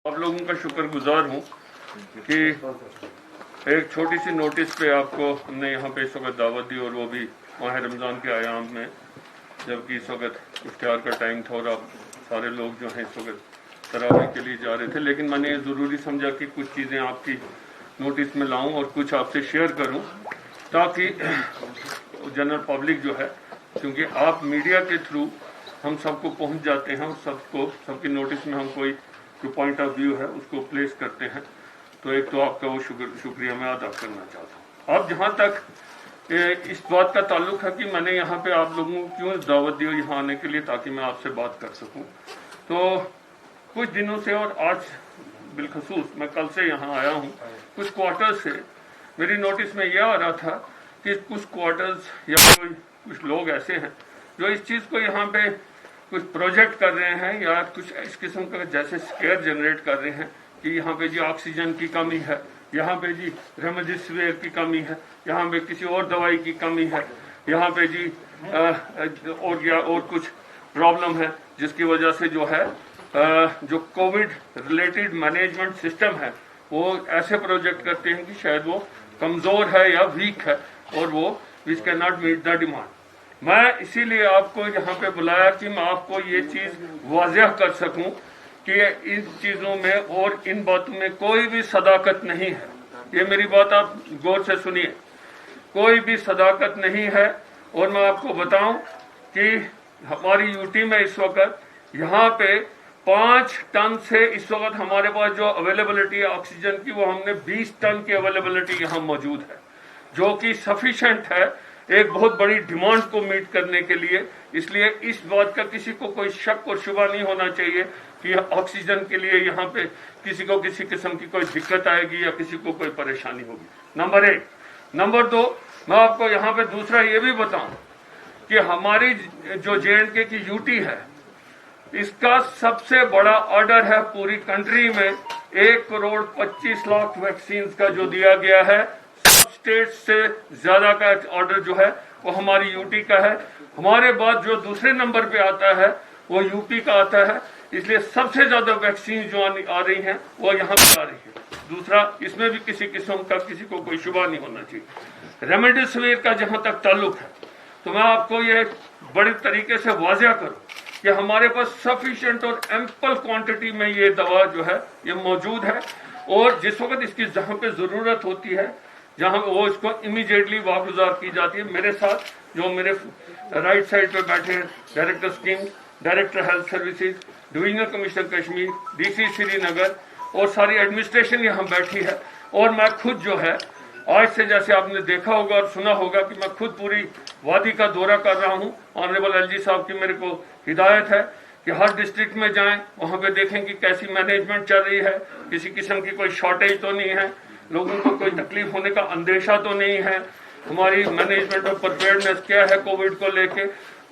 आप लोगों का शुक्रगुजार हूँ कि एक छोटी सी नोटिस पे आपको हमने यहाँ पे इस वक्त दावत दी, और वो भी माह रमज़ान के आयाम में, जबकि इस वक्त इफ्तार का टाइम था और आप सारे लोग जो हैं इस वक्त तरावी के लिए जा रहे थे। लेकिन मैंने ये ज़रूरी समझा कि कुछ चीज़ें आपकी नोटिस में लाऊं और कुछ आपसे शेयर करूं, ताकि जनरल पब्लिक जो है, क्योंकि आप मीडिया के थ्रू हम सबको पहुंच जाते हैं और सबकी नोटिस में हम कोई जो पॉइंट ऑफ व्यू है उसको प्लेस करते हैं, तो एक तो आपका वो शुक्रिया मैं अदा करना चाहता हूँ। अब जहाँ तक इस बात का ताल्लुक है कि मैंने यहाँ पे आप लोगों को क्यों दावत दी यहाँ आने के लिए, ताकि मैं आपसे बात कर सकूँ, तो कुछ दिनों से और आज बिलखसूस मैं कल से यहाँ आया हूँ, कुछ क्वार्टर्स से मेरी नोटिस में यह आ रहा था कि कुछ क्वार्टर्स या कुछ लोग ऐसे हैं जो इस चीज़ को यहाँ पे कुछ प्रोजेक्ट कर रहे हैं या कुछ इस किस्म का जैसे स्केयर जनरेट कर रहे हैं कि यहाँ पे जी ऑक्सीजन की कमी है, यहाँ पे जी रेमडेसिविर की कमी है, यहाँ पे किसी और दवाई की कमी है, यहाँ पे जी और कुछ प्रॉब्लम है, जिसकी वजह से जो है जो कोविड रिलेटेड मैनेजमेंट सिस्टम है वो ऐसे प्रोजेक्ट करते हैं कि शायद वो कमज़ोर है या वीक है और वो which can not meet the demand. मैं इसीलिए आपको यहाँ पे बुलाया कि मैं आपको ये चीज़ वाज़ेह कर सकूं कि इन चीज़ों में और इन बातों में कोई भी सदाकत नहीं है। ये मेरी बात आप गौर से सुनिए, कोई भी सदाकत नहीं है। और मैं आपको बताऊं कि हमारी यूटी में इस वक्त यहाँ पे 5 टन से इस वक्त हमारे पास जो अवेलेबिलिटी है ऑक्सीजन की, वो हमने 20 टन की अवेलेबिलिटी यहाँ मौजूद है, जो कि सफिशेंट है एक बहुत बड़ी डिमांड को मीट करने के लिए। इसलिए इस बात का किसी को कोई शक और शुबा नहीं होना चाहिए कि ऑक्सीजन के लिए यहाँ पे किसी को किसी किस्म की कोई दिक्कत आएगी या किसी को कोई परेशानी होगी। नंबर 1। नंबर 2, मैं आपको यहाँ पे दूसरा ये भी बताऊं कि हमारी जो JNK की यूटी है, इसका सबसे बड़ा ऑर्डर है पूरी कंट्री में 1,25,00,000 वैक्सीन का जो दिया गया है। स्टेट से ज्यादा का ऑर्डर जो है वो हमारी यूटी का है। हमारे बाद जो दूसरे नंबर पे आता है वो यूपी का आता है। इसलिए सबसे ज्यादा वैक्सीन जो आ रही हैं वो यहाँ पे आ रही है। दूसरा, इसमें भी किसी किस्म का किसी को कोई शुबा नहीं होना चाहिए। रेमडेसिविर का जहाँ तक ताल्लुक है, तो मैं आपको ये बड़े तरीके से वाज़ेह करूँ कि हमारे पास सफिशिएंट और एम्पल क्वांटिटी में ये दवा जो है ये मौजूद है, और जिस वक्त इसकी जहाँ पे ज़रूरत होती है, जहाँ वो इसको इमीडिएटली वागुजार की जाती है। मेरे साथ जो मेरे राइट साइड पे बैठे हैं director scheme, director health services, divisional commissioner Kashmir, DC Srinagar और सारी एडमिनिस्ट्रेशन यहाँ बैठी है। और मैं खुद जो है आज से, जैसे आपने देखा होगा और सुना होगा कि मैं खुद पूरी वादी का दौरा कर रहा हूँ। ऑनरेबल LG साहब की मेरे को हिदायत है कि हर डिस्ट्रिक्ट में जाएं, वहाँ पे देखें कि कैसी मैनेजमेंट चल रही है, किसी किस्म की कोई शॉर्टेज तो नहीं है, लोगों को कोई तकलीफ होने का अंदेशा तो नहीं है, हमारी मैनेजमेंट ऑफ प्रिपेयर्डनेस क्या है कोविड को लेके।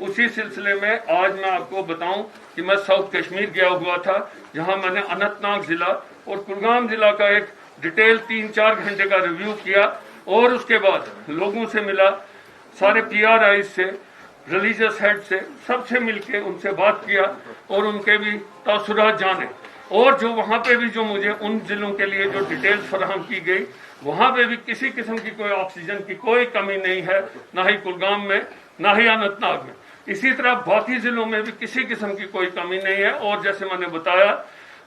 उसी सिलसिले में आज मैं आपको बताऊं कि मैं साउथ कश्मीर गया हुआ था, जहां मैंने अनंतनाग जिला और कुलगाम जिला का एक डिटेल 3-4 घंटे का रिव्यू किया, और उसके बाद लोगों से मिला, सारे PRI से, रिलीजियस हेड से, सबसे मिलके उनसे बात किया और उनके भी तासुरात जाने। और जो वहाँ पे भी जो मुझे उन जिलों के लिए जो डिटेल्स फराहम की गई, वहाँ पे भी किसी किस्म की कोई ऑक्सीजन की कोई कमी नहीं है, ना ही कुलगाम में ना ही अनंतनाग में। इसी तरह बाकी जिलों में भी किसी किस्म की कोई कमी नहीं है। और जैसे मैंने बताया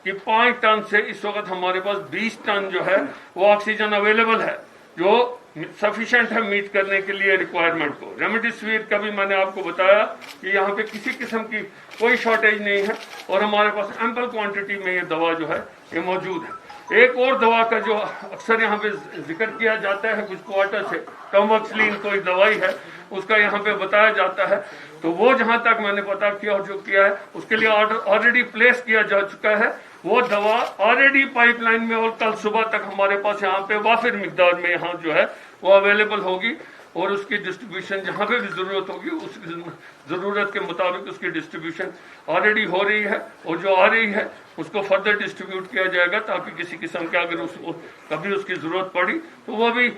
कि 5 टन से इस वक्त हमारे पास 20 टन जो है वो ऑक्सीजन अवेलेबल है, जो सफिशिएंट है मीट करने के लिए रिक्वायरमेंट को। रेमडेसिविर का भी मैंने आपको बताया कि यहाँ पे किसी किस्म की कोई शॉर्टेज नहीं है और हमारे पास एम्पल क्वांटिटी में ये दवा जो है ये मौजूद है। एक और दवा का जो अक्सर यहाँ पे जिक्र किया जाता है कुछ क्वार्टर से, टमोक्सिलिन कोई दवाई है, उसका यहाँ पे बताया जाता है, तो वो जहाँ तक मैंने पता किया और जो किया है उसके लिए ऑर्डर ऑलरेडी प्लेस किया जा चुका है। वो दवा ऑलरेडी पाइपलाइन में और कल सुबह तक हमारे पास यहाँ पे वाफिर मिकदार में यहाँ जो है वो अवेलेबल होगी, और उसकी डिस्ट्रीब्यूशन जहाँ पे भी ज़रूरत होगी उस ज़रूरत के मुताबिक उसकी डिस्ट्रीब्यूशन ऑलरेडी हो रही है, और जो आ रही है उसको फर्दर डिस्ट्रीब्यूट किया जाएगा, ताकि किसी किस्म के अगर कभी उसकी ज़रूरत पड़ी तो वो भी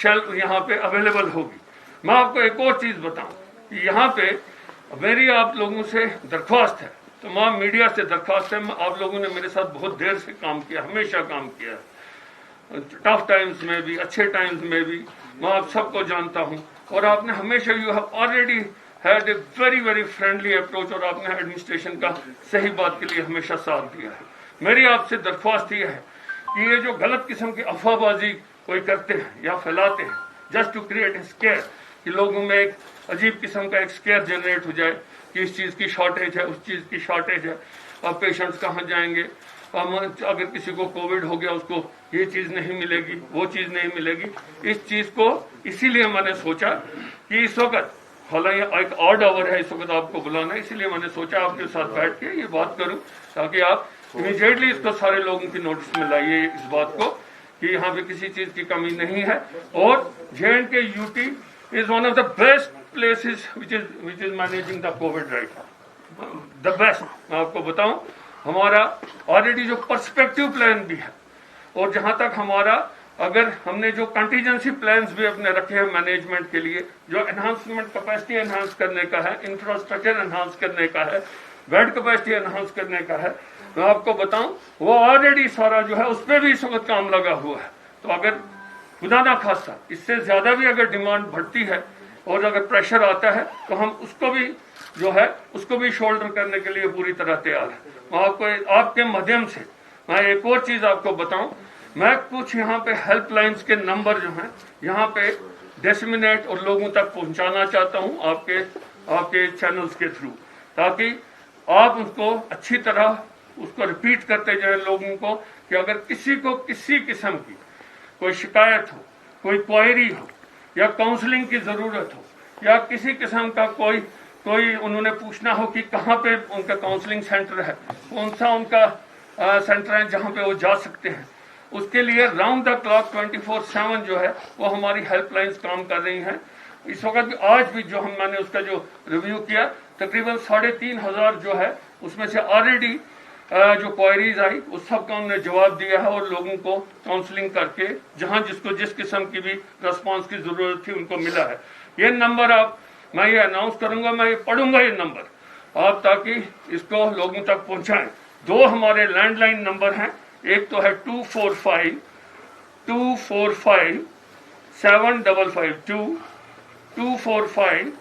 शेल्फ यहाँ पे अवेलेबल होगी। मैं आपको एक और चीज़ बताऊँ कि यहाँ पे मेरी आप लोगों से दरख्वास्त है तमाम मीडिया से दरख्वास्त है, आप लोगों ने मेरे साथ बहुत देर से काम किया, हमेशा काम किया, टफ टाइम्स में भी, अच्छे टाइम्स में भी, मैं आप सबको जानता हूं, और आपने हमेशा, you have already had a very very friendly approach, और आपने एडमिनिस्ट्रेशन का सही बात के लिए हमेशा साथ दिया है। मेरी आपसे दरख्वास्त ये है कि ये जो गलत किस्म की अफवाहबाजी कोई करते हैं या फैलाते हैं just to create a scare, कि लोगों में एक अजीब किस्म का एक स्केयर जनरेट हो जाए कि इस चीज़ की शॉर्टेज है, उस चीज़ की शॉर्टेज है, अब पेशेंट्स कहाँ जाएंगे, अगर किसी को कोविड हो गया उसको ये चीज़ नहीं मिलेगी, वो चीज़ नहीं मिलेगी। इस चीज़ को इसीलिए मैंने सोचा कि इस वक्त, हालांकि एक ऑड आवर है इस वक्त आपको बुलाना, इसीलिए मैंने सोचा आपके साथ बैठ के ये बात करूं, ताकि आप इमीडिएटली इसको सारे लोगों की नोटिस में लाइए इस बात को कि यहाँ पे किसी चीज़ की कमी नहीं है। और J&K UT is one of the best places which is managing the Covid right, the best. मैं आपको बताऊं, हमारा ऑलरेडी जो पर्सपेक्टिव प्लान भी है, और जहां तक हमारा, अगर हमने जो कंटीजेंसी प्लान्स भी अपने रखे हैं मैनेजमेंट के लिए, जो एनहांसमेंट कैपेसिटी एनहांस करने का है, इंफ्रास्ट्रक्चर एनहांस करने का है, बेड कैपेसिटी एनहांस करने का है, मैं आपको बताऊं वो ऑलरेडी सारा जो है उस पर भी इस वक्त काम लगा हुआ है। तो अगर खुदा ना खास्ता इससे ज्यादा भी अगर डिमांड बढ़ती है और अगर प्रेशर आता है तो हम उसको भी जो है उसको भी शोल्डर करने के लिए पूरी तरह तैयार है। मैं आपको आपके माध्यम से मैं एक और चीज आपको बताऊं, मैं कुछ यहाँ पे हेल्पलाइंस के नंबर जो हैं यहाँ पे डिसमिनेट और लोगों तक पहुंचाना चाहता हूँ आपके चैनल्स के थ्रू, ताकि आप उसको अच्छी तरह उसको रिपीट करते जाए लोगों को, कि अगर किसी को किसी किस्म की कोई शिकायत हो, कोई क्वेरी हो, या काउंसलिंग की जरूरत हो, या किसी किस्म का कोई उन्होंने पूछना हो कि कहाँ पे उनका काउंसलिंग सेंटर है, कौन सा उनका सेंटर है जहाँ पे वो जा सकते हैं, उसके लिए राउंड द क्लॉक 24/7 जो है वो हमारी हेल्पलाइंस काम कर रही हैं। इस वक्त भी, आज भी जो मैंने उसका जो रिव्यू किया, तकरीबन 3,500 जो है उसमें से ऑलरेडी जो क्वेरीज आई उस सब का उन्होंने जवाब दिया है, और लोगों को काउंसलिंग करके जहां जिसको जिस किस्म की भी रिस्पांस की जरूरत थी उनको मिला है। ये नंबर मैं ये अनाउंस करूंगा, मैं ये पढ़ूंगा ये नंबर आप, ताकि इसको लोगों तक पहुंचाएं। 2 हमारे लैंडलाइन नंबर हैं, एक तो है 245 755 245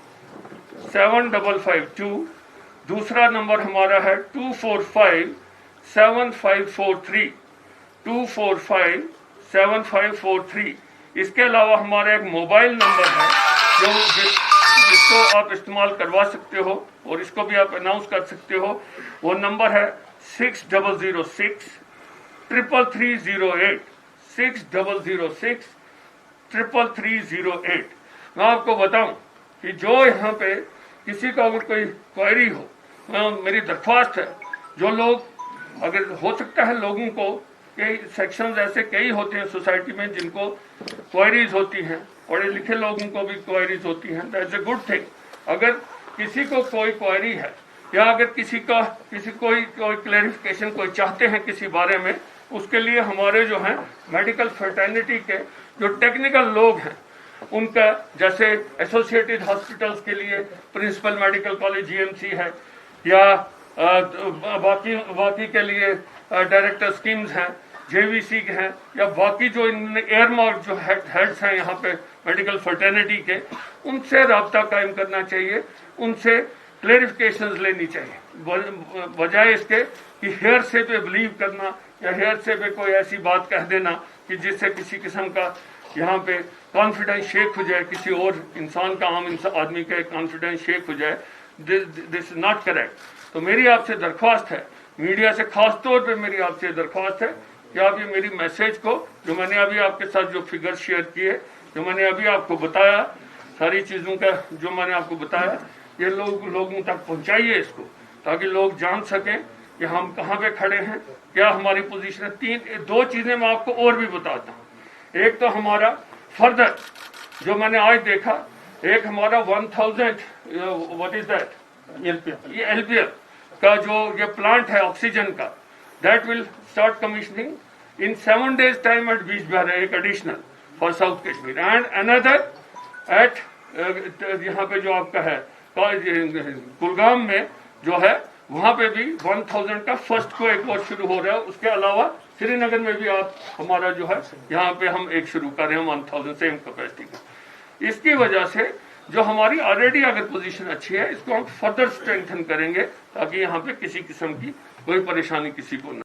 7552, दूसरा नंबर हमारा है 245 7543 245 7543। इसके अलावा हमारा एक मोबाइल नंबर है जिसको आप इस्तेमाल करवा सकते हो और इसको भी आप अनाउंस कर सकते हो। वो नंबर है 6006 33308 6006 33308। मैं आपको बताऊं कि जो यहाँ पे किसी का अगर कोई क्वेरी हो, मेरी दरख्वास्त है, जो लोग, अगर हो सकता है लोगों को कई सेक्शंस ऐसे कई होते हैं सोसाइटी में जिनको क्वेरीज होती हैं, पढ़े लिखे लोगों को भी क्वेरीज होती हैं, दैट्स अ गुड थिंग। अगर किसी को कोई क्वेरी है या अगर किसी कोई क्लैरिफिकेशन कोई चाहते हैं किसी बारे में, उसके लिए हमारे जो हैं मेडिकल फ्रेटर्निटी के जो टेक्निकल लोग हैं उनका, जैसे एसोसिएटेड हॉस्पिटल्स के लिए प्रिंसिपल मेडिकल कॉलेज जीएमसी है, या बाकी के लिए डायरेक्टर स्कीम्स हैं, जेवीसी के हैं, या बाकी जो इन एयरमार्क जो हेड्स हैं यहाँ पे मेडिकल फ्रेटर्निटी के, उनसे राब्ता कायम करना चाहिए, उनसे क्लेरिफिकेशंस लेनी चाहिए, बजाय इसके कि हेयर से पे बिलीव करना या हेयर से पे कोई ऐसी बात कह देना कि जिससे किसी किस्म का यहाँ पे कॉन्फिडेंस शेक हो जाए, किसी और इंसान का, आम आदमी का कॉन्फिडेंस शेक हो जाए। This is not correct. तो मेरी आपसे दरख्वास्त है, मीडिया से खास तौर पे मेरी आपसे दरख्वास्त है कि आप ये मेरी मैसेज को, जो मैंने अभी आपके साथ जो फिगर शेयर किए, जो मैंने अभी आपको बताया, सारी चीज़ों का जो मैंने आपको बताया, ये लोगों तक पहुँचाइए इसको, ताकि लोग जान सकें कि हम कहाँ पे खड़े हैं, क्या हमारी पोजीशन है। 2 चीज़ें मैं आपको और भी बताता हूँ। एक तो हमारा फर्दर जो मैंने आज देखा, एक हमारा 1000 व्हाट इज दैट, ये एलपीएल का जो ये प्लांट है ऑक्सीजन का, that will start commissioning in 7 days time at Bijbehara, एक additional for south Kashmir, and another at यहाँ पे जो आपका है कुलगाम में जो है وہاں پہ بھی 1000 کا فرسٹ کو ایک اور شروع ہو رہا ہے. اس کے علاوہ سری نگر میں بھی آپ ہمارا جو ہے یہاں پہ ہم ایک شروع کر رہے ہیں 1000 سیم کیپیسٹی کا. اس کی وجہ سے جو ہماری آلریڈی اگر پوزیشن اچھی ہے اس کو ہم فردر اسٹرینتھن کریں گے تاکہ یہاں پہ کسی قسم کی کوئی پریشانی کسی کو نہ